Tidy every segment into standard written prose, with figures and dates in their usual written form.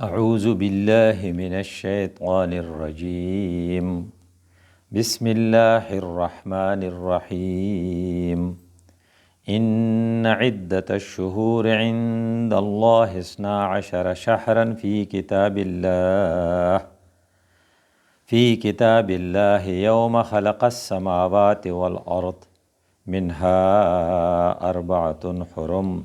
أعوذ بالله من الشيطان الرجيم. بسم الله الرحمن الرحيم. إن عدة الشهور عند الله 12 شهرا في كتاب الله يوم خلق السماوات والأرض منها 4 حرم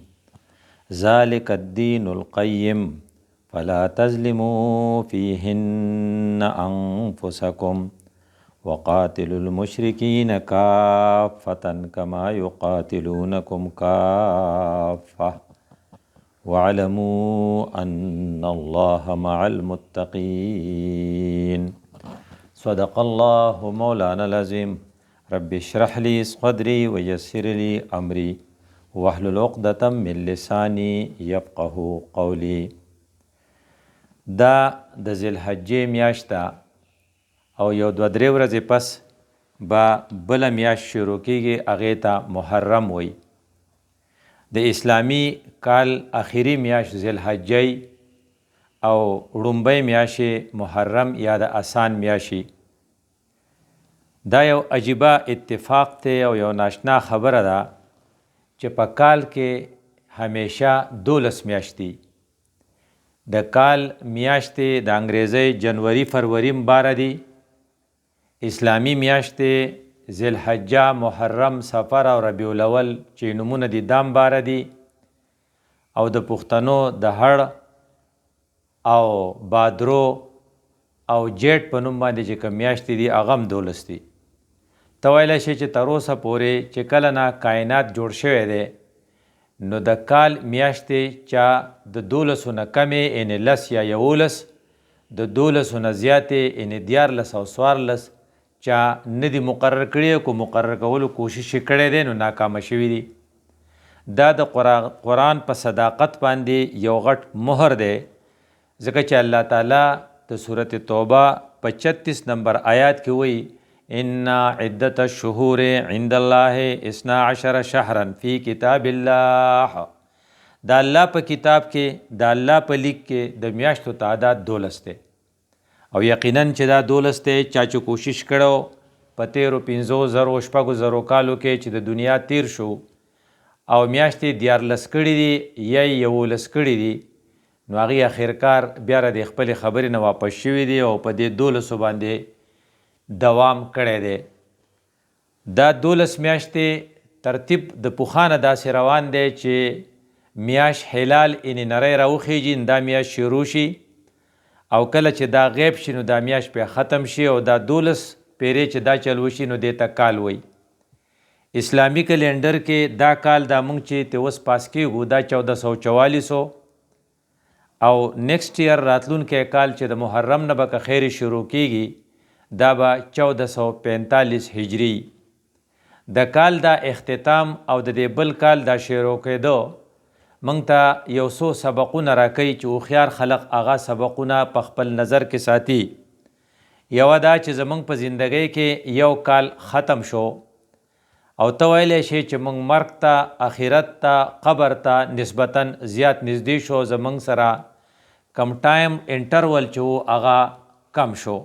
ذلك الدين القيم فلا تظلموا فيهن أنفسكم وقاتلوا المشركين كافة كما يقاتلونكم كافة واعلموا أن الله مع المتقين. صدق الله مولانا العظيم. رب اشرح لي صدري ويسر لي أمري واحلل عقدة من لساني يفقه قولي. دا د ذوالحجې میاشت ده او یو 2-3 ورځې پس به بله میاشت شروع کیږي، هغې ته محرم وی. د اسلامي کال اخري میاشت ذوالحجې او وړومبۍ میاشت محرم یا د اسان میاشي. دا یو عجیبه اتفاق دی او یو ناشنا خبره ده چې په کال کې همیشه 12 میاشتې. د کال میاشتې د انګریزۍ جنوري فروری مباره دي، اسلامی میاشتې ذوالحجه محرم سفر او ربیع الاول چې نومونه دي دا مباره دي، او د پښتنو د هړ او بادرو او جیټ په نوم باندې چې کوم میاشتې دي هغه هم 12 دي. ته ویلی شي چې تر اوسه پورې چې کله نه کائنات جوړ شوی دی نو د کال میاشتې چا د 12 نه کمې یعنې 10 یا 11، د 12 نه زیاتې یعنې 14 او 14 چا نه دي مقرر کړي، کو مقرر کولو کوشش یې کړی دی نو ناکامه شوي دي. دا د قرآن په صداقت باندې یو غټ مهر دی، ځکه چې الله تعالی د سورت توبه په 36 نمبر آیات کې وایي ان عدت الشهور عند الله 12 شهرا فی کتاب الله. دا الله په کتاب کې، دا الله په لیک کې د میاشتو تعداد 12 دی، او یقینا چې دا 12 دی چا چې کوشش کړو په 13,50,000 کالو کې چې د دنیا تیر شو او میاشتې 14 کړي دي یا 11 کړي دي، نو هغې اخرکار بیا د خپلې خبرې نه واپس شوي دي او په دې 12 باندې دوام کړی دی. دا 12 میاشتې ترتیب د پخوانه داسې روان دی چې میاشت هلال یعنې نری راوخیږي دا میاشت شروع شي، او کله چې دا غیب شي نو دا میاشت بیا ختم شي، او دا 12 پیرې چې دا چل وشي نو دې ته کال وی. اسلامی کلینډر کې دا کال دا مونږ چې ته اوس پاس کېږو دا 1444 او نیکسټ ایئر راتلونکی کال چې د محرم نه به که خیر شروع کېږي دا به 1445 هجری. د کال دا اختتام او د دې بل کال دا شروع کېدو موږ ته یو څو سبقونه راکوي چې هوښیار خلق هغه سبقونه په خپل نظر کې ساتي. یوه دا چې زموږ په زندګۍ کې یو کال ختم شو او ته ویلی شي چې موږ مرګ ته، آخرت ته، قبر ته نسبتا زیات نږدې شو، زموږ سره کم ټایم انټرول چې و هغه کم شو.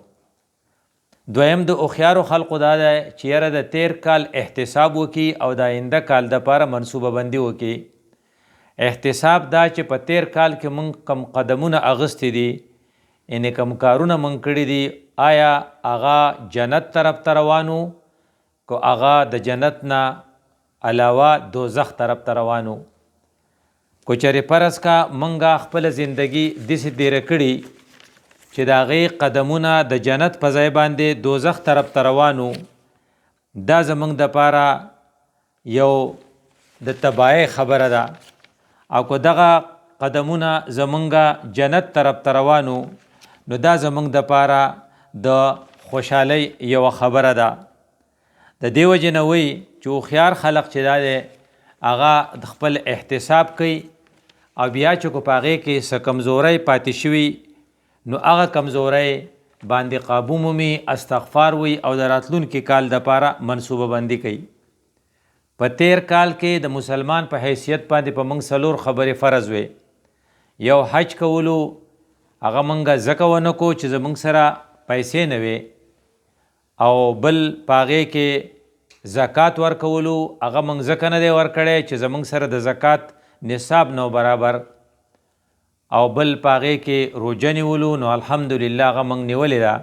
دویم د هوښیارو خلقو دا دی چې یاره د تیر کال احتساب وکړي او د آینده کال دپاره منصوبه بندي وکړي. احتساب دا چې په تیر کال کې موږ کم قدمونه اغوستي دي، یعنې کم کارونه موږ کړي دي، آیا هغه جنت طرف ته روانو که هغه د جنت نه علاوه دوزخ طرف ته روانو. کو چېرې فرض کا موږ خپله زندګي داسې تېره کړي چې د هغې قدمونه د جنت په ځای باندې دوزخ طرف ته روانو، دا زموږ دپاره یو د تباهۍ خبره ده. او که دغه قدمونه زمونږ جنت طرف ته روانو نو دا زمونږ دپاره د خوشحالۍ یوه خبره ده. د دې وجې نه وایي چې هوښیار خلق چې دا دی هغه د خپل احتساب کوي، او بیا چې کو په هغې کې څه کمزوری پاتې شوي نو هغه کمزوری باندې قابو مومي، استغفار وي او د راتلونکي کال دپاره منصوبه بندي کوي. په تیر کال کې د مسلمان په حیثیت باندې په موږ 4 خبرې فرض وې. یو حج کولو، هغه موږ ځکه ونه کو چې زموږ سره پیسې نه وي، او بل په هغې کې زکات ورکولو هغه موږ ځکه نه دی ورکړی چې زموږ سره د زکات نصاب نو برابر، او بل په هغې کې روژه نیولو نو الحمدلله هغه موږ نیولې ده.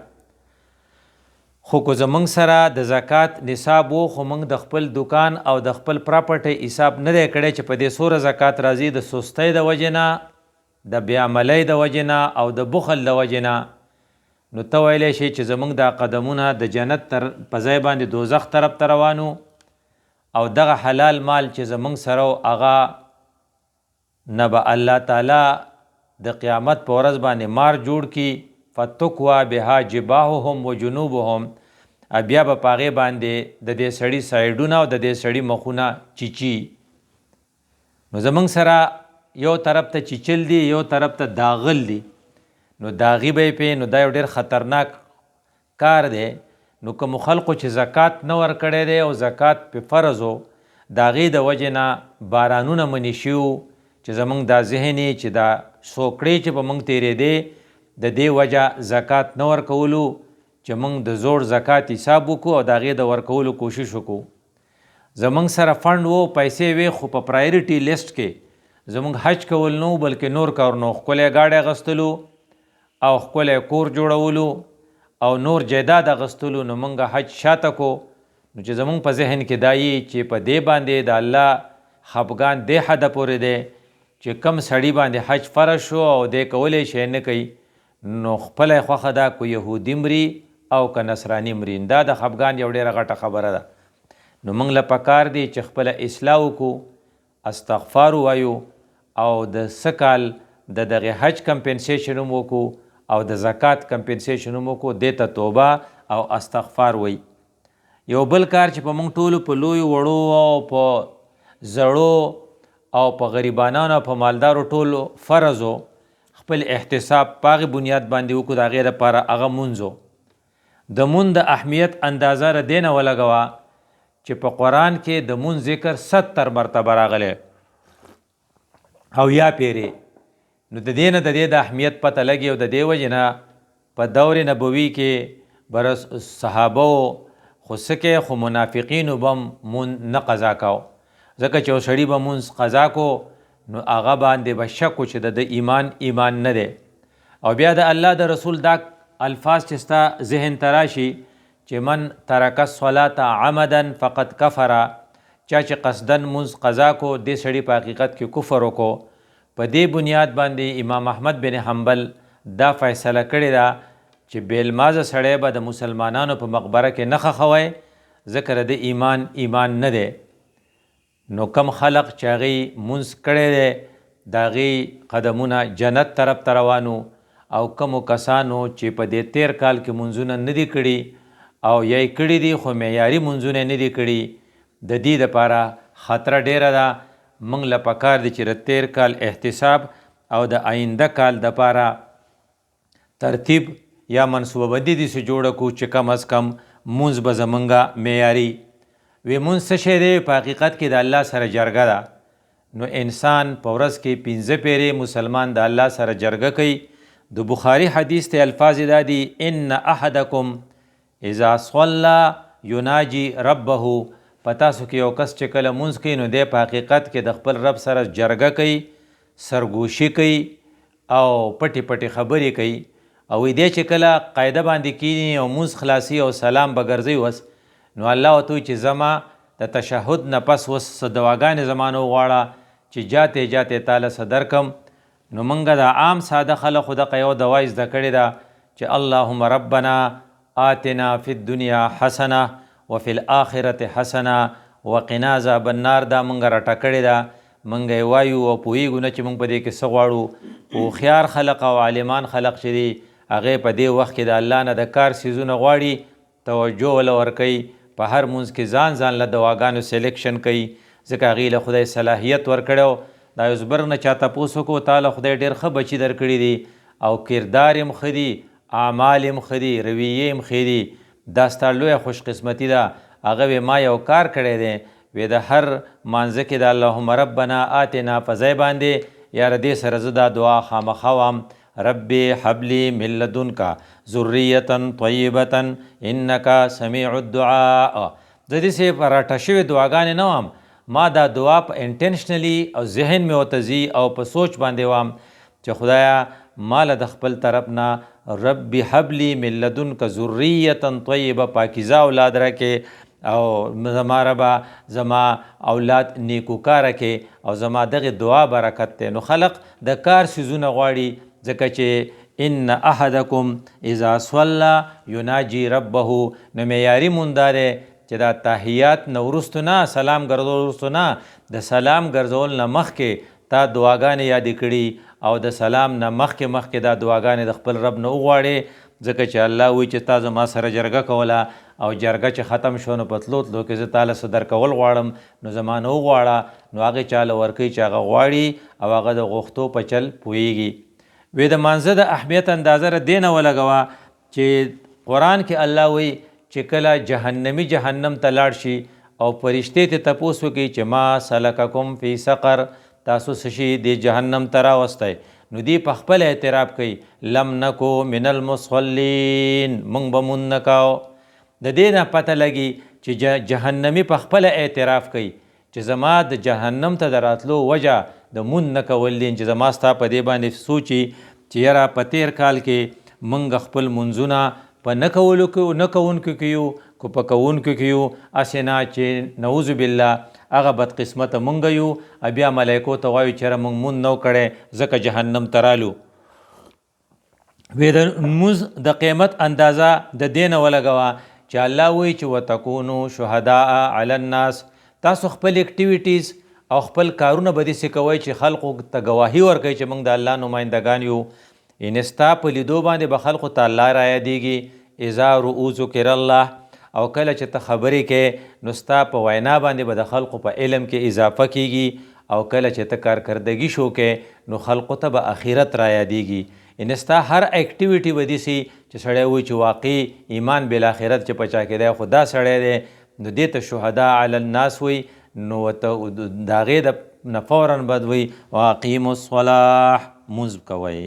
خو که زموږ سره د زکات نصاب و خو موږ د خپل دکان او د خپل پراپرټۍ حساب نه دی کړی چې په دې څومره زکات راځي، د سستۍ د وجې نه، د بېعملۍ د وجې نه او د بخل د وجې نه، نو ته ویلی شي چې زموږ دا قدمونه د جنت په ځای باندې دوزخ طرف ته روانو، او دغه حلال مال چې زموږ سره و هغه نه به الله تعالی د قیامت په ورځ باندې مار جوړ کی، فتقوا بها جباههم و جنوبهم، بیا به په هغې باندې د دې سړي سایډونه او د دې سړي مخونه چیچي. نو زموږ سره یو طرف ته چیچل دي، یو طرف ته داغل دي، نو داغي به یې پې، نو دا یو ډېر خطرناک کار دی. نو کومو خلقو چې زکات نه ورکړی دی او زکات پې فرض و، د هغې د وجې نه بارانونه منې شوي وو چې زموږ دا ذهن چې دا سوکړې چې په موږ تېرېدې د دې وجه زکات نه ورکولو، چې موږ د زوړ زکات حساب وکړو او د هغې د ورکولو کوشش وکړو. زموږ سره فنډ و، پیسې وې، خو په پرایورټي لیسټ کې زموږ حج کول نه بلکې نور کارونه، ښکلی ګاډی اخیستلو او ښکلی کور جوړولو او نور جایداد اخیستلو، نو موږ حج شاته کو. نو چې زموږ په ذهن کې دا یي چې په دې باندې د الله خفګان دې حده پورې دی چې کم سړي باندې حج فرض شو او دی کولی شی نه کوي، نو خپله یې خوښه ده که یهودي مري او که نصراني مري. دا د خفګان یو ډېره غټه خبره ده. نو موږ له پکار دی چې خپله اصلاح وکړو، استغفار ووایو، او د څه کال د دغې حج کمپنسیشن هم وکړو او د زکات کمپنسیشن هم وکړو، دې ته توبه او استغفار وایي. یو بل کار چې په موږ ټولو په لویو وړو او په زړو او په غریبانانو او په مالدارو ټولو فرض و، خپل احتساب په هغې بنیاد باندې وکړو، د هغې لپاره هغه مونځ و. د مونځ د اهمیت اندازه له دې نه ولګوه چې په قرآن کې د مونځ ذکر 70 مرتبه راغلی او یا پیرې. نو د دې نه د دې د اهمیت پته لګي، او د دې وجې نه په دور نبوي کې بر صحابه خو څه کې، خو منافقینو به مونځ نه قضا کو، ځکه چې یو سړي به مونځ قضا کو نو هغه باندې به شک و چې د ایمان نه دی. او بیا د الله د رسول دا الفاظ چې ستا ذهن ته راشي چې من ترک الصلاة عمدا فقد کفر، چا چې قصدن مونځ قضا کو دې سړي په حقیقت کې کفر وکړو. په دې بنیاد باندې امام احمد بن حنبل دا فیصله کړې ده چې بېلمازه سړی به د مسلمانانو په مقبره کې نه ښخوی، ځکه د ایمان نه دی. نو کم خلق چې هغې مونځ کړی دی د هغې قدمونه جنت طرف ته روانو، او کمو کسانو چې په دې تیر کال کې مونځونه نه دي کړي او یا یې کړي دي خو معیاري مونځونه نه دي کړي، د دې دپاره خطره ډیره ده. موږ له پکار دی چې د تیر کال احتساب او د آینده کال دپاره ترتیب یا منصوبه بندي داسې جوړه کړو چې کم از کم مونځ به زمونږ معیاري وی. مونځ څه شی دی؟ په حقیقت کې د الله سره جرګه ده. نو انسان په ورځ کې 15 پیرې مسلمان د الله سره جرګه کوي. د بخاري حدیث ته الفاظ دا دي: ان احدکم اذا صلى يناجي ربه. په تاسو کې یو کس چې کله مونځ کوي نو دی په حقیقت کې د خپل رب سره جرګه کوي، سرګوشي کوي او پټې پټې خبرې کوي. او دی چې کله قاعده باندې کینی او مونځ خلاصي او سلام به ګرځوي وس، نو الله ورته وایي چې زما د تشهد نه پس وس څه دواګانې زما نه وغواړه چې جاتے جاتے تعالی څه درکم. نو موږ د عام ساده خلکو دغه یو دوا زده کړې ده چې اللهم ربنا آتنا فی الدنیا حسنه وفي الآخرة حسنه وقنا عذاب النار. دا موږ راټه کړې ده، موږ یې وایو او پوهېږو نه چې موږ په دې کې څه غواړو. هوښیار خلق او عالمان خلق چې دي هغې په دې وخت کې د الله نه د کار څیزونه غواړي، توجه وله ورکوي، په هر مونځ کې ځان له دواګانو سلیکشن کوي، ځکه هغې له خدای صلاحیت ورکړی. دا یو زبر نه چا تپوس وکړو تا له خدای ډېر ښه بچي درکړي دي او کردار یې هم ښه دي، اعمال یې هم ښه دي، رویې هم ښې دي. دا ستا لویه خوش قسمتي ده. هغه وی ما یو کار کړی دی، وی د هر مانځه کې د اللهم ربنا آتنا په ځای باندې یاره دې سره زه دا دعا خامخا وایم ربي حب لي من لدنک ذریة طیبة انک سمیع الدعاء. زه داسې په راټه شوې دعاګانې نه وم، ما دا دعا په انټنشنلی او ذهن مې ورته ځي او په سوچ باندې وم چې خدایا ماله د خپل طرف نه ربي حب لي من لدنک ذریة طیبه پاکیزه اولاد راکې، او زما ربه زما اولاد نیکوکاره کې، او زما دغې دعا برکت دی. نو خلق د کار څیزونه غواړي، ځکه چې ان احدکم اذا صلی یناجي ربه. نو معیاري مونږ دا دی چې دا تحیات نه وروستو نه، سلام ګرځول وروستو نه، د سلام ګرځول نه مخکې تا دعاګانې یادې کړي، او د سلام نه مخکې دا دعاګانې د خپل رب نه وغواړې، ځکه چې الله وایي چې تا زما سره جرګه کوله او جرګه چې ختم شو نو په تلو تلو کې زه تاله څه درکول غواړم، نو زما نه وغواړه. نو هغې چاله ورکوي چې هغه غواړي او هغه د غوښتو په چل پوهیږي. وی د مانځه د اهمیت اندازه ر دې نه ولګوه چې قرآن کې الله وایي چې کله جهنمی جهنم ته لاړ شي او فرشتې ته تپوس وکړي چې ما سلککم فی سقر، تاسو څه شي د جهنم ته راوستی، نو دی په خپل اعتراف کوي لم نکو من المصلین، مونږ به مونږ نه کوو. د دې نه پته لګي چې جهنمی په خپل اعتراف کوي چې زما د جهنم ته د راتلو وجه د مونږ نه کول دي، چې زما ستا په دې باندې سوچي چې یاره په تیر کال کې مونږ خپل منځونه په نه کوونکو کې یو، کو په کوونکو کې یو، هسې نه چې نعوذ بالله هغه بدقسمته مونږ یو، بیا ملایکو ته وایو چې یاره مونږ مونځ نه کړی ځکه جهنم ته رالو. وی د لمونځ د قیمت اندازه د دې نه ولګوه چې الله وایي چې وتکونو شهداء علی الناس، تاسو خپل اکټیویټیز او خپل کارونه به داسې کوئ چې خلقو ته ګواهي ورکوئ چې موږ د الله نمایندګان یو. یعنې ستا په لیدو باندې به خلقو ته الله رایادېږي. اذا رؤو ذکر الله، او کله چې ته خبرې کې نو ستا په وینا باندې به د خلقو په علم کې اضافه کیږي، او کله چې ته کارکردګي شو کې نو خلقو ته به آخرت رایادېږي. یعنې ستا هر اکټیویټي به داسې چې سړی وایي چې واقعي ایمان بالآخرت چې په چا کې دی خو دا سړی دی، نو دې ته شهدا علی الناس وایي. نو ته د هغې د نه فورا بد وایي واقیموا الصلاة، مونځ کوئ،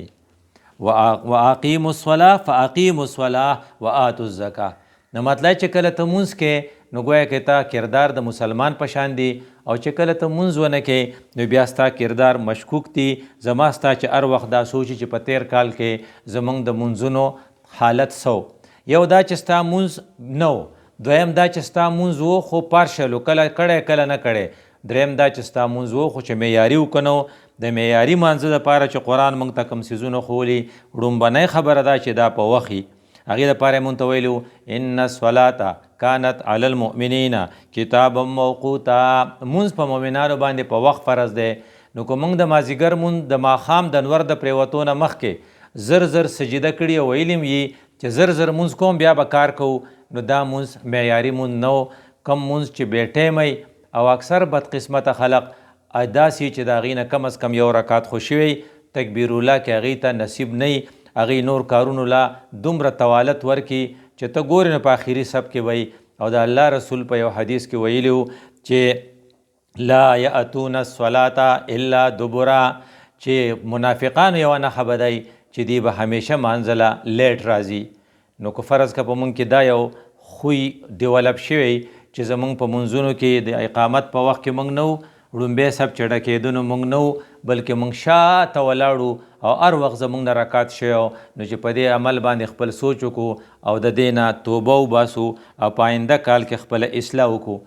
واقیموا الصلاة فاقیموا الصلاة وآتوا الزکاة. نو مطلب چې کله ته مونځ کې نو گویا کې تا کردار د مسلمان په شان دی، او چې کله ته مونځ ونه کې نو بیا ستا کردار مشکوک دی. زما ستا چې هر وخت دا سوچي چې په تیر کال کې زمونږ د مونځونو حالت سو، یو دا چې ستا مونځ نه و، دویم دا چې ستا مونځ و خو پارشل و، کله کړی کله نه کړی، دریم دا چې ستا مونځ و خو چې معیاري وکنو. د معیاري مانځه دپاره چې قرآن موږ ته کوم څیزونه ښولي، وړومبنۍ خبره ده چې دا په وخت وي، هغې دپاره یې مونږ ته ویلي و ان الصلاة کانت علی المؤمنین کتابا موقوتا، مونځ په مؤمنانو باندې په وخت فرض دی. نو که موږ د مازدیګر مونځ د ماښام د انور د پرېوتو نه مخکې زر زر سجده کړي او ویلي م یي چې زر زر مونځ کوم بیا به کار کوو، نو دا مونځ معیاري مونځ نه و. کم مونځ چې بې ټیمی او اکثر بدقسمته خلق داسې چې د هغې نه کم از کم یو رکات خو شوی تکبیر الله کې هغې ته نصیب نه وي، هغې نور کارونو لا دومره توالت ورکي چې ته ګورې نو په آخري سب کې وی. او د الله رسول په یو حدیث کې ویلي و چې لا یأتون الصلاة الا دبرا، چې منافقانو یوه نښه به دی چې دی به همیشه مانځله لیټ راځي. نو که فرض که په مونږ کې دا یو خوی ډیولپ شوی چې زمونږ په منځونو کې د اقامت په وخت کې مونږ نه وو، ړومبی سب چډه کېدنو مونږ نه وو، بلکې مونږ شاته ولاړو او هر وخت زمونږ نه رکات شوی، نو چې په دې عمل باندې خپل سوچ وکړو او د دې نه توبه وباسو او په آینده کال کې خپله اصلاح وکړو.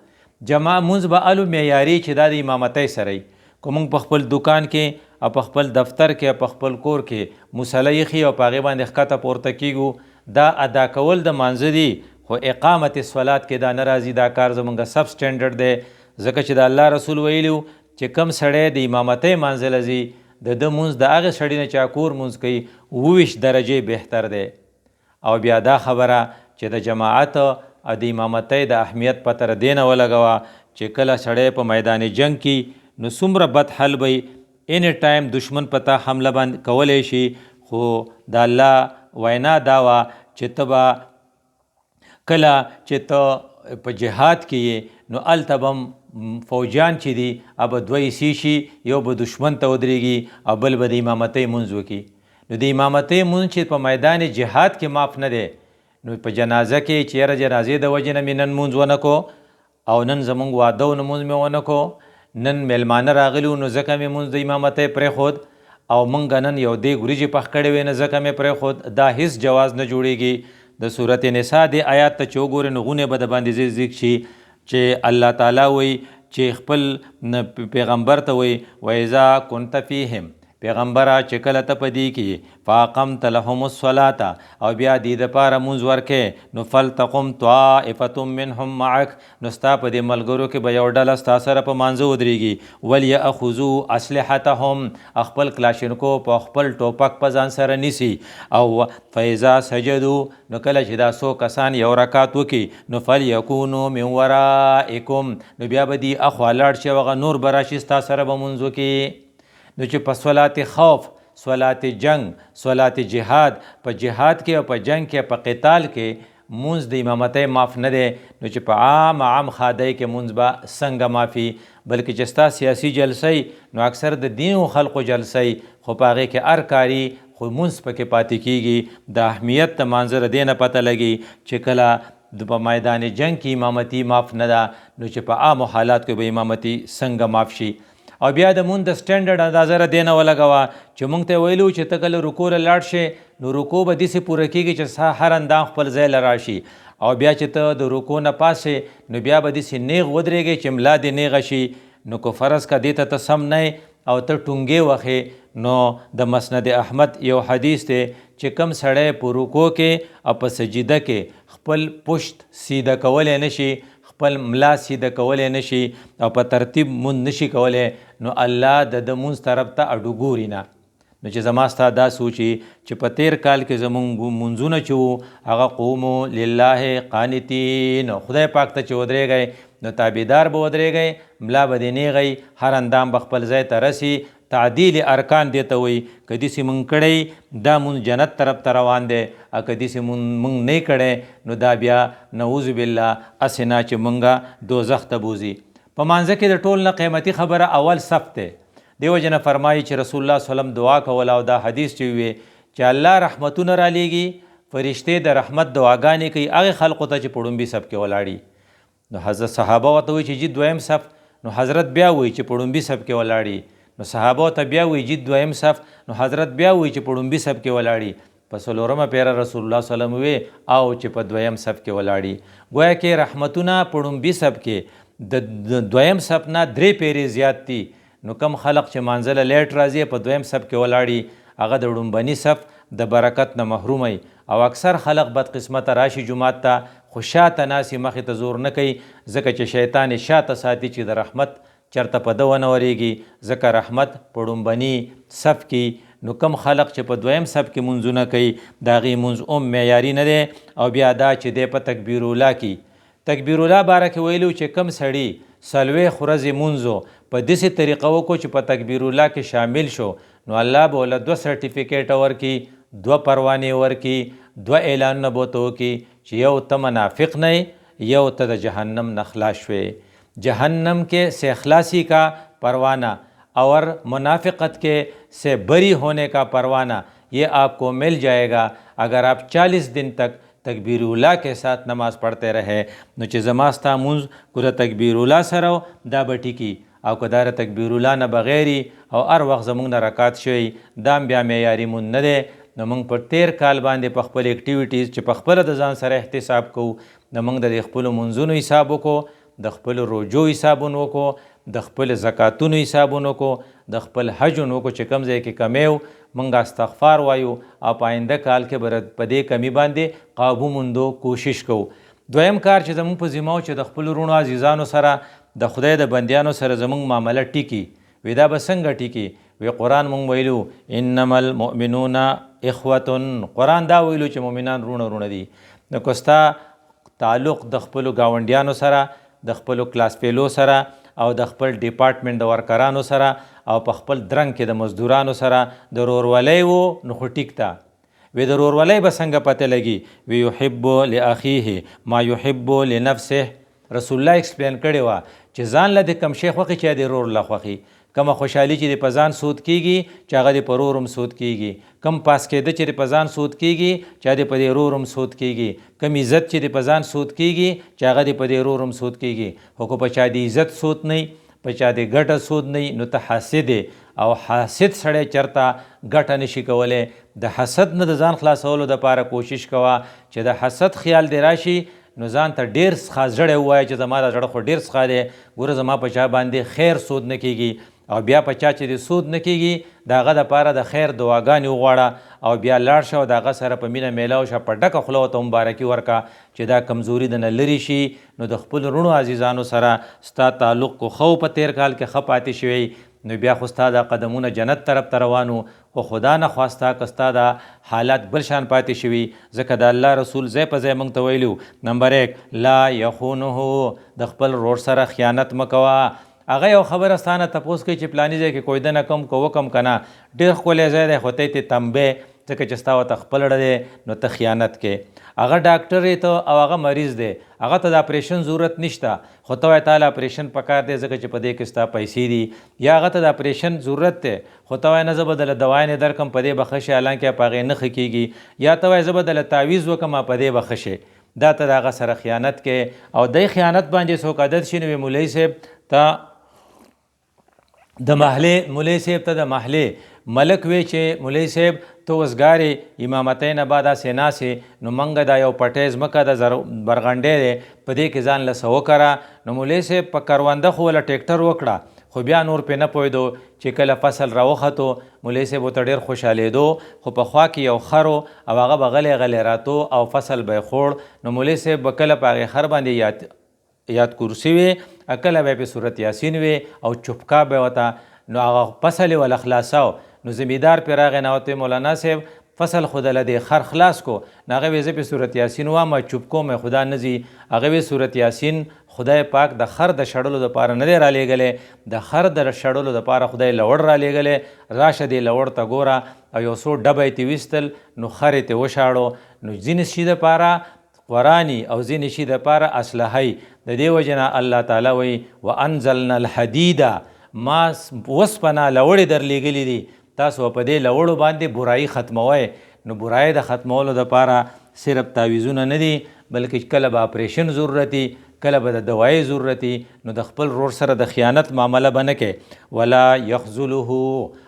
جماع مونځ به الو معیاري چې دا د امامتۍ سره وي. که مونږ په خپل دکان کې او په خپل دفتر کې او په خپل کور کې مصلی ایښي او په هغې باندې ښکته پورته کیږو، دا ادا کول د مانځه دي، خو اقامت صلات کې دا نه راځي. دا کار زمونږ سب سټینډرډ دی، ځکه چې د الله رسول ویلي و چې کم سړی د امامتۍ مانځله ځي د ده مونځ د هغې سړي نه چې کور مونځ کوي 27 درجې بهتر دی. او بیا دا خبره چې د جماعت او د امامتۍ د اهمیت پته ر دې نه ولګوه چې کله سړی په میدان جنگ کې نو څومره بد حل وی، اینی ټایم دشمن په تا حمله باندې کولی شي، خو د الله وینا دا وه چې ته به کله چې ته په جهاد کې نو هلته به فوجیان چې دي به دوه حصې شي، یو به دشمن ته ودرېږي او بل به د امامتۍ مونځ وکړي. نو د امامتۍ مونځ چې په میدان جهاد کې معاف نه دی، نو په جنازه کې چې یاره جنازې د وجې نه مې نن مونځ ونه کو او نن زمونږ واده و نو مونځ مې ونه کو، نن میلمانه راغلي نو ځکه مې مونځ د امامتۍ پرېښود، او مونږ نن یو دیګ وریجې پخ کړې وې نه ځکه مې پرېښود، دا هیڅ جواز نه جوړیږي. د صورت نساء دی آیات ته چې وګورې نو غونې به د باندې ذکر شي چې الله تعالی وایي چې خپل پیغمبر ته وایي وإذا كنت فیهم، پیغمبره چې کله ته په دې کې فاقمت لهم الصلاة او بیا دې دپاره مونځ ورکې، نو فلتقم طائفة منهم معک، نو ستا په دې ملګرو کې به یو ډله ستا سره په مانځه ودرېږي، وليأخذوا اسلحتهم، خپل کلاشینکو په خپل ټوپک په ځان سره نیسي، او فإذا سجدوا، نو کله چې دا څو کسان یو رکعت وکړي نو فلیکونوا من ورائکم، نو بیا به دې اخوا لاړ شي هغه نور به راشي ستا سره به مونځ وکړي. نو چې په صلات خوف، صلات جنگ، صلات جهاد، په جهاد کې او په جنگ کې په قتال کې مونځ د امامتۍ معاف نه دی، نو چې په عام خادی کې مونځ به څنګه معافي، بلکې چې ستا سیاسي جلسۍ نو اکثر د دین و خلقو جلسۍ، خو په هغې کې هر کاري خو مونځ پکې پاتې کیږي. د اهمیت د مانځه د دې نه پته لګي چې کله په میدان جنگ کې امامتي معاف نه ده، نو چې په عامو حالات کې به امامتي څنګه معاف شي. او بیا د مونږ د سټنډرډ اندازه را دې نه ولګوه چې مونږ ته ویلو چې ته کله رکوع له لاړ شې نو رکوع به داسې پوره کېږي چې هر اندام خپل ځای له راشي، او بیا چې ته د رکوع نه پاسې نو بیا به داسې نیغ ودرېږې چې ملا دې نیغه شي، نو که فرض که دې ته ته سم نه او ته ټونګې وخې، نو د مسند احمد یو حدیث دی چې کم سړی په رکوع کې او په سجده کې خپل پشت سیده کولی نشي، خپل ملا سیده کولی نشي او په ترتیب مونځ نشي کولی، نو الله د مونځ طرف ته اډو ګوري نه. نو چې زما ستا دا سوچي چې په تیر کال کې زمونږ مونځونه چې وو هغه قومو لله قانتین، خدای پاک ته چې ودرېږئ نو تابعدار به ودرېږئ، ملا به دې نیغئ، هر اندام به خپل ځای ته رسي. تعدیل ارکان دې ته وایي، که داسې مونږ کړی دا مونځ جنت طرف ته روان دی، او که داسې مونږ نه کړی نو دا بیا نعوذ بالله هسې نه چې مونږه دوزخ ته بوځي. په مانځه کې د ټول نه قیمتي خبره اول صف دی، دیو جن فرمایي چې رسول الله صلی الله علیه وسلم دعا کوله، او دا حدیث چې وی چې الله رحمتونه را لیږي، فرشتې د رحمت دعاګانې کوي هغې خلقو ته چې په ړومبي صف کې ولاړي. نو حضرت صحابه ورته وایي چې جي دویم صف، نو حضرت بیا وایي چې په ړومبي صف کې ولاړي، نو صحابه ته بیا وایي جي دویم صف، نو حضرت بیا وایي چې په ړومبي صف کې ولاړي. په څلورمه پیره رسول الله صلی الله علیه وسلم وی او چې په دویم صف کې ولاړي. گویا کې رحمتونه په ړومبي صف کې د دویم صف نه 3 پیرې زیات دي. نو کم خلق چې مانځله لیټ راځي په دویم صف کې ولاړي، هغه د ړومبني صف د برکت نه محرومي، او اکثر خلق بدقسمته راشي جماعت ته خو شاته ناسي، مخې ته زور نه کوي، ځکه چې شیطان یې شاته ساتي چې د رحمت چرته په ده ونه ورېږي، ځکه رحمت په ړومبني صف کې. نو کم خلق چې په دویم صف کې مونځونه کوي د هغې مونځ معیاري نه دی. او بیا دا چې دی په تکبیر الله کې، تکبیر الله باره کې ویلو چې کم سړي 40 ورځې مونځو په داسې طریقه وکړو چې په تکبیر الله کې شامل شو، نو الله به له 2 سرټیفیکیټ ورکړي، 2 پروانې ورکړي، 2 اعلانونه به ورته وکړي چې یو ته منافق نه، یو ته د جهنم نه خلاص شوې، جہنم کے سے خلاصی کا پروانہ اور منافقت کے سے بری ہونے کا پروانہ یہ آپ کو مل جائے گا اگر آپ 40 دن تک تکبیر اللہ کے ساتھ نماز پڑھتے رہے. نو چې زما ستا مونځ کو د تکبیر الله سره دا به ټیکي، او که دا د تکبیر الله نه بغیري او هر وخت زمونږ نه رکات شوی دا بیا معیاري مونځ نه دی. نو موږ په تیر کال باندې په خپل اکټیویټیز چې په خپله د ځان سره احتساب کوو، نو موږ د خپلو منځونو حساب وکړو، د خپل روجو حسابونه وکړو، د خپل زکاتونو حسابونه وکړو، د خپل حجونه وکړو چې کوم ځای کې کمیو موږ استغفار وایو، او په آینده کال کې به په دې کمی باندې قابو موندو کوشش کوو. دویم کار چې زموږ په ذمه و چې د خپلو رونو عزیزانو سره د خدای د بندیانو سره زموږ معامله ټیکي. وی دا به څنګه ټیکي؟ وی قرآن مونږ ویلو انما المؤمنون اخوتن، قرآن دا ویلو چې مؤمنان رونه دي. نو که ستا تعلق د خپلو ګاونډیانو سره، د خپلو کلاس فیلو سره، او د خپل ډپارټمنټ د ورکرانو سره، او په خپل درنګ کې د مزدورانو سره د رورولۍ و، نو خو ټیک ته. وی د رورولۍ به څنګه پته لګي؟ وی یحب لاخیه ما یحب لنفسه. رسول الله ایکسپلین کړی وه چې ځان له د کم شی خوښي چې د رور له خوښي، کومه خوشحالي چې د په ځان سود کیږي چې هغه د په ورور هم سود کیږي، کم پاس کېده چې د په ځان سود کیږي چې هغه د په د ورور هم سود کیږي، کم عزت چې د په ځان سود کیږي چې هغه د په د ورور هم سود کیږي. خو که په چا د عزت سود نه په چا د ګټه سود نه نو ته حاسد او حاسد سړی چرته ګټه نشي کولی. د حسد نه د ځان خلاصولو دپاره کوشش کوه چې د حسد خیال دی راشي نو ځان ته ډېر څخه زړی ووایه چې زما دا زړه خو ډېر څخه دی، ګوره زما په چا باندې خیر سود نه کیږي. او بیا په چا چې د سود نه کیږي د هغه دپاره د خیر دعاګانې وغواړه او بیا لاړ شه او د هغه سره په مینه میلاو شه، په ډکه خوله ورته مبارکي ورکړه چې دا کمزوري د نه لرې شي. نو د خپلو رڼو عزیزانو سره ستا تعلق کو خو په تیر کال کې ښه پاتې شوی نو بیا خو ستا دا قدمونه جنت طرف ته روانو، خو خدا نه خواسته که ستا دا حالات بل شان پاتې شوي. ځکه د الله رسول ځای په ځای موږ ته ویلو نمبر 1 لا یخونه، د خپل ورور سره خیانت مه کوه. هغه یو خبره ستانه تپوس کوي چې پلاني ځای کې کویده نه کوم که وکم که نه، ډېر ښکلی ځای دی خو ته یې تنبې ځکه چې ستا ورته خپل ډه دی نو ته خیانت کې. هغه ډاکټر یې ته او هغه مریض دی، هغه ته د اپریشن ضرورت نشته خو ته وایې تاله اپریشن پکار دی ځکه چې په دې کې ستا پیسې دي، یا هغه ته د اپریشن ضرورت دی خو ته وایې نه زه به دله دوایانې درکړم په دې به ښه شي، حالانکې په هغې نه ښه کېږي، یا ته وایې زه به دله تعویض وکړم په دې به ښه شي. دا ته د هغه سره خیانت کې او دی خیانت باندې څوک عادت شي نو مولوي صاحب ته د محلې مولوي صاحب ته د محلې ملک وی چې مولوي صاحب ته وزګارې امامتۍ نه بعد داسې ناسې نو موږ دا یو پټی ځمکه د برغنډی دی په دې کې ځان له څه وکړه. نو مولوي صاحب په کرونده خو وله ټیکټر وکړه خو بیا نور پې نه پوهېدو چې کله فصل راوختو مولوي صاحب ورته ډېر خوشحالېدو خو په خوا کې یو خر او هغه به غلی غلی راتو او فصل به یې خوړ. نو مولوي صاحب به کله په هغې خر باندې یاد کرسي وي، کله به یې په صورت یاسین وي او چپکا به ورته نو هغه فصل یې وله خلاصاو. نو زمیندار پې راغی نه ورته مولانا صاحب فصل خو دله دې خر خلاص کو، نو هغه وی زه پې صورت یاسین وامه چپکو مې خدا نه ځي، هغه وی صورت یاسین خدای پاک د خر د شړلو دپاره نه دی رالیږلی، د خر د شړلو دپاره خدای لوړ رالیږلی، راشه دې لوړ ته ګوره او یو څو ډبه یې ترې ویستل نو خر یې ترې وشاړو. نو ځینې شي دپاره قرآني او ځینې شي دپاره اسلحهی. د دې وجې نه الله تعالی وایي وانزلنا الحدید، ما وسپنه لوړې درلیږلي دي تاسو په دې لوړو باندې برایي ختموئ. نو برایي د ختمولو دپاره صرف تعویزونه نه دي بلکې کله به اپریشن ضرورتي کله به د دوایي ضرورتي. نو د خپل ورور سره د خیانت معامله به نه کې. ولا یخذله،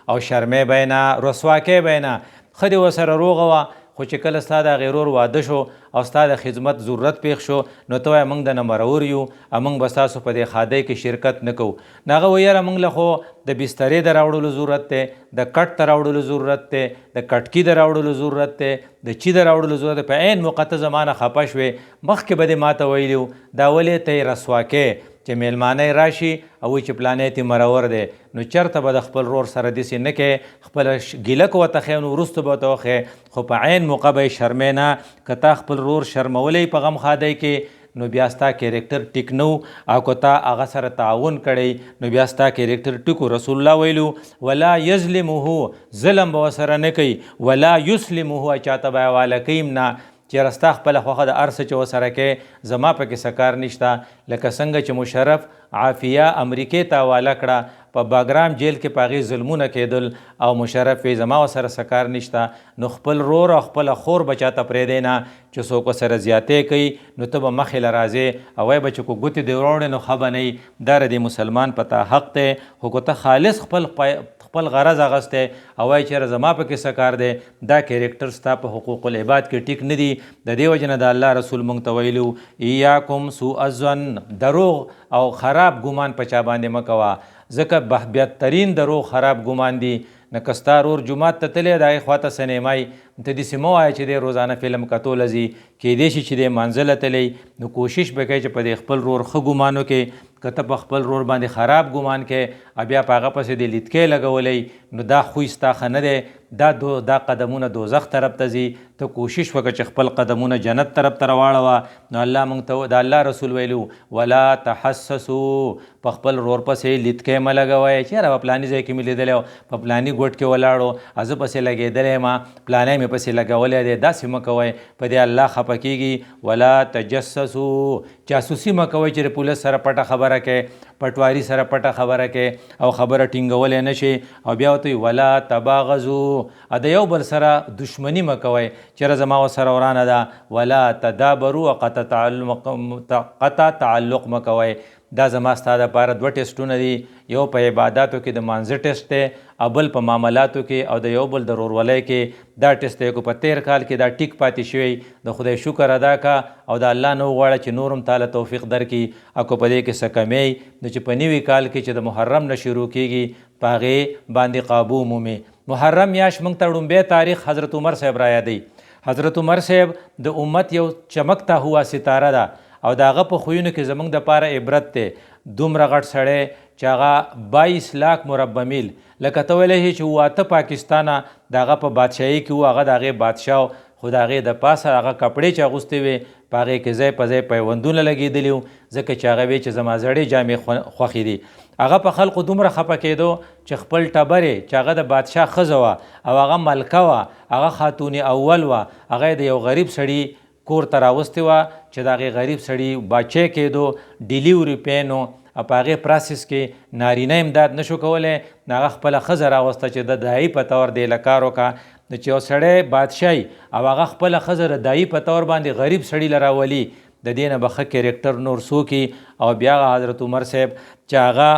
او شرمې به یې نه، رسواکۍ به یې نه. ښه دې ورسره روغه وه خو چې کله ستا د هغې ورور واده شو او ستا د خدمت ضرورت پیښ شو نو ته وایې موږ د نه مرور یو او موږ به ستاسو په دې ښادۍ کې شرکت نه کوو. نو هغه وایي یاره موږ له خو د بسترې د راوړلو ضرورت دی، د کټ ته راوړلو ضرورت دی، د کټکي د راوړلو ضرورت دی، د چي د راوړلو ضرورت دی. په عین موقع ته زمانه خفه شوې، مخکې به دې ما ته ویلي وو دا ولې ته یې رسواکې چې میلمانه راشي او وایي چې پلانی تی مرور دی. نو چېرته به د خپل رور سره داسې نه کې، خپله ګیله که ورته ښیې نو وروسته به ورته وښیې خو په عین موقع به یې شرمې نه. که تا خپل رور شرمولی په غم ښادۍ کې نو بیا ستا کیریکټر ټیک نه او که تا هغه سره تعاون کړی نو بیا ستا کیریکټر ټیکو. رسول الله ویلو ولا یظلمه، ظلم به ورسره نه کوي، ولا یسلمه، چاته به یې حواله کوي نه چې رستا خپله خوښه د هر څه چې ورسره کوې زما پکې څه کار نشته. لکه څنګه چې مشرف عافیه امریکې ته حواله کړه په باګرام جیل کې په هغې ظلمونه کېدل او مشرف وی زما ورسره څه کار نشته. نو خپل رور او خپله خور به چاته پرېږدی نه چې څوک ورسره زیاتې کوي نو ته به مخې له راځې او وایې به چې که ګوتې دې وروړې نو ښه به نه وي. دا د مسلمان په تا حق دی، خو که ته خالص خپل غرض اغستی او وایي چېرې زما پکې څه کار دی، دا کیریکټر ستا په حقوق العباد کې ټیک نه دي. د دې وجې نه د الله رسول موږ ته ویلو ایاکم سوء الظن، دروغ او خراب ګمان په چا باندې مه کوه ځکه بهترین دروغ خراب ګمان دي. نه که ستا رور جومات ته تللی د هغې خواته سنیمای ته داسې مه وایه چې دی روزانه فلم کتو له ځي، کیدای شي چې دی مانځه له تللی. نو کوشش به کوئ چې په دې خپل رور ښه ګمان وکړې. که ته په خپل رور باندې خراب ګمان کې او بیا په هغه پسې د لیدکۍ لګولی نو دا خوی ستا ښه نه دی، دا قدمونه دوزخ طرف ته ځي. ته کوشش وکړه چې خپل قدمونه جنت طرف ته راواړوه. نو الله موږ ته د الله رسول ویلو ولا تحسسو، په خپل رور پسې لیدکۍ مه لګوئ چې یاره په پلاني ځای کې مې لیدلی او په پلاني ګوټ کې ولاړو زه پسې لګېدلی یم پلانی مې پسې لګولی دی، داسې مه کوئ، په دې الله خفه کېږي. ولا تجسسو، جاسوسي مه کوئ چې د پولیس سره پټه خبره کوئ، پټواري سره پټه خبره کې او خبره ټینګولی نه شي. او بیا ورته ولا تباغضو، د یو بل سره دشمني مه کوئ، چېرې زما ورسره ورانه ده. ولا تدابرو، قطع تعلق مه کوئ. دا زما ستا دپاره دوه ټیسټونه دي، یو په عباداتو کې د مانځه ټیسټ دی او بل په معاملاتو کې او د یو بل د ورورولۍ کې دا ټیسټ دی. که په تیر کال کې دا ټیک پاتې شوی، د خدای شکر ادا کا او د الله نه وغواړه چې نور هم تعالی توفیق درکړي. او که په دې کې څه کمی نو چې په نوي کال کې چې د محرم نه شروع کیږي په هغې باندې قابو مومي. محرم میاشت موږ ته ړومبی تاریخ حضرت عمر صاحب را یادوي. حضرت عمر صاحب د امت یو چمکتا هوا ستاره ده او د هغه په خویونو کې زموږ دپاره عبرت دی. دومره غټ سړی چې هغه 22 لاک مربع میل، لکه ته ویلی چې 8 پاکستانه د هغه په بادشاهي کې و، هغه د هغې بادشاه خو د هغې د پاسه هغه کپړې چې اغوستې وې په هغې کې ځای په ځای پیوندونه لګېدلي وو، ځکه چې هغه وی چې زما زړې جامې خوښې دي. هغه په خلقو دومره خفه کېدو چې خپل ټبرې چې هغه د بادشاه ښځه وه او هغه ملکه وه، هغه خاتون اول وه، هغه د یو غریب سړي کور ته راوستې وه چې د هغې غریب سړي باچی کېدو، ډیلیوري پین و او په هغې پراسس کې نارینه امداد نشو کولی، نو هغه خپله ښځه راوسته چې د دایي په طور دې له کار وکړه. نو چې یو سړی بادشاهي او هغه خپله ښځه د دایي په طور باندې غریب سړي له راولي، د دې نه به ښه کرکټر نور څوک. او بیا حضرت عمر صاحب چې هغه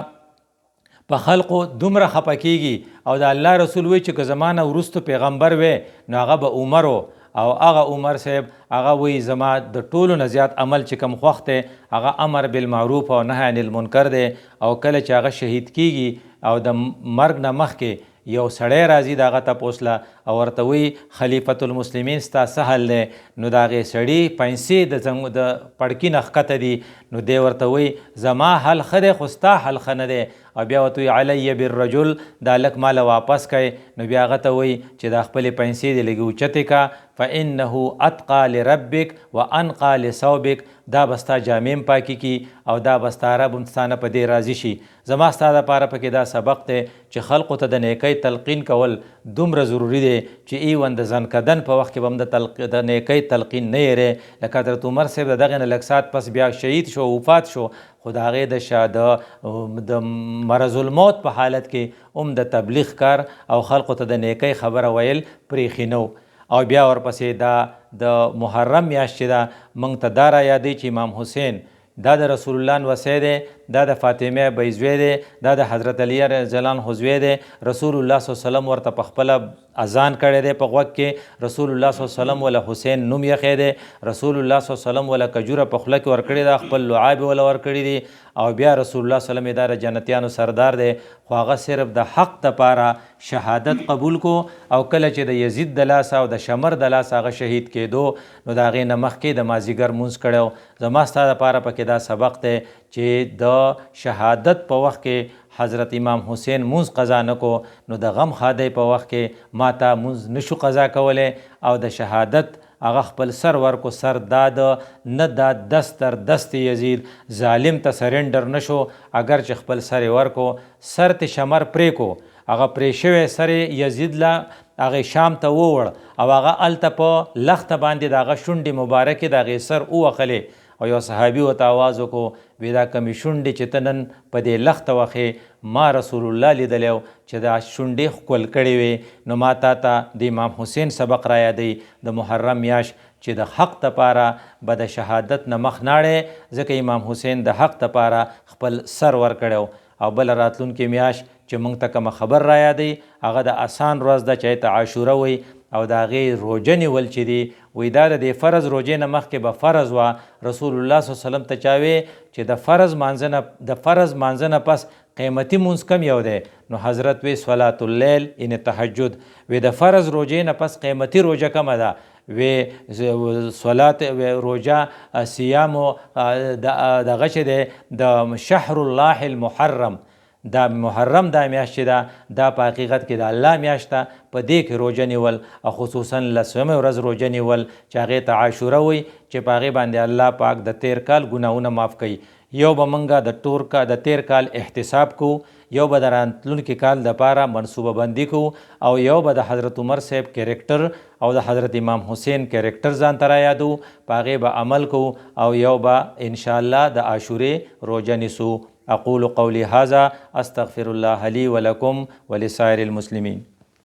په خلقو دومره خفه کیږي او د الله رسول وی چې که زما نه وروستو پیغمبر وی نو هغه به عمر و. او هغه عمر صاحب هغه وی زما د ټولو نه زیات عمل چې کوم خوښ دی هغه امر بالمعروف او نهی عن المنکر دی. او کله چې هغه شهید کیږي او د مرګ نه مخکې یو سړی راځي د هغه تپوس له او ورته وی خلیفة المسلمین ستا څه حل دی؟ نو د هغې سړي پیسې د پړکي نه ښکته دي، نو دی ورته وی زما حل ښه دی خو ستا حل ښه نه دی. او بیا ورته وی علی بالرجل، دا لک ماله واپس کړئ. نو بیا هغه ته وی چې دا خپلې پیسې دې لږې اوچتې که، فانه اتقى لربک وانقى لثوبک، دا به ستا جامې هم پاکې کي او دا به ستا رب هم ستانه په دې راضي شي. زما ستا دپاره پکې دا سبق دی چې خلقو ته د نیکۍ تلقین کول دومره ضروري دی چې ایون د ځنکدن په وخت کې به هم د نیکۍ تلقین نه یېری. لکه حضرت عمر صاحب د دغې نه لږ ساعت پس بیا شهید شو، وفات شو، خو د هغې د مرض الموت په حالت کې هم د تبلیغ کار او خلقو ته د نیکۍ خبره ویل پرېښي نه. او بیا ورپسې دا د محرم میاشت چې ده موږ ته دا را یادوي چې امام حسین دا د رسول الله نوسی دی، دا د فاطمه بی زوی دی، دا د حضرت علی رضی الله عنه زوی دی. رسول الله صلی الله علیه وسلم ورته په خپله اذان کړی دی په غوږ کې، رسول الله صلی الله علیه وسلم وله حسین نوم یخی دی، رسول الله صلی الله علیه وسلم وله کجوره په خوله کې ورکړې ده، خپل لعاب وله ورکړي دي. او بیا رسول الله صلی الله علیه وسلم دا د جنتیانو سردار دی، خو هغه صرف د حق دپاره شهادت قبول کو. او کله چې د یزید د لاسه او د شمر د لاسه هغه شهید کېدو نو د هغې نه مخکې د مازدیګر مونځ کړی. زما ستا دپاره پکې دا سبق دی چې د شهادت په وخت کې حضرت امام حسین مونځ قضا نه کو نو د غم خادی په وخت کې ما ته مونځ نشو قضا کولی. او د شهادت هغه خپل سر ورکو، سر داد نه دا دست در دست یزید، ظالم ته سرنډر نشو، اگر چې خپل سر ورکو، سر ته شمر پرې کو، هغه پرې شوی سر یزید له هغې شام ته ووړ او هغه هلته په لخته باندې د هغه شونډې مبارکې د هغې سر ووخلې. او یو صحابي ورته آواز وکړو وی دا کمې شونډې چې ته نن په دې لخته وخې ما رسول الله لیدلی و چې دا شونډې ښکل کړې وې. نو ما تا ته د امام حسین سبق را یادوي د محرم میاشت چې د حق دپاره به د شهادت نه مخ ناړې، ځکه امام حسین د حق دپاره خپل سر ورکړی. او بله راتلونکې میاشت چې موږ ته کومه خبر را یادوي هغه د آسان ورځ ده چې ته عاشوره وی او د هغې روژه نیول چې دي وی دا د دې فرض روژې نه مخکې به فرض وه. رسول الله صلی الله علیه وسلم ته چا وی چې د فرض مانځه نه پس قیمتي مونځ کم یو دی؟ نو حضرت وی صلات اللیل یعنې تهجد. وی د فرض روژې نه پس قیمتي روژه کمه ده، وی صلات روژه صیام دغه چې دی د شهر الله المحرم، دا محرم دا میاشت چې ده دا په حقیقت کې د الله میاشت ده، په دې کې روژه نیول او خصوصا لسمه ورځ روژه نیول چې هغې ته عاشوره وی چې په هغې باندې الله پاک د تیر کال ګناهونه معاف کوي. یو به موږ د تیر کال احتساب کوو، یو به د راتلونکي کال دپاره منصوبه بندي کوو، او یو به د حضرت عمر صاحب کرکټر او د حضرت امام حسین کرکټر ځان ته را یادو، په هغې به عمل کوو، او یو به انشاءالله د عاشورې روژه نیسو. أقول قولي هذا أستغفر الله لي ولكم ولسائر المسلمين.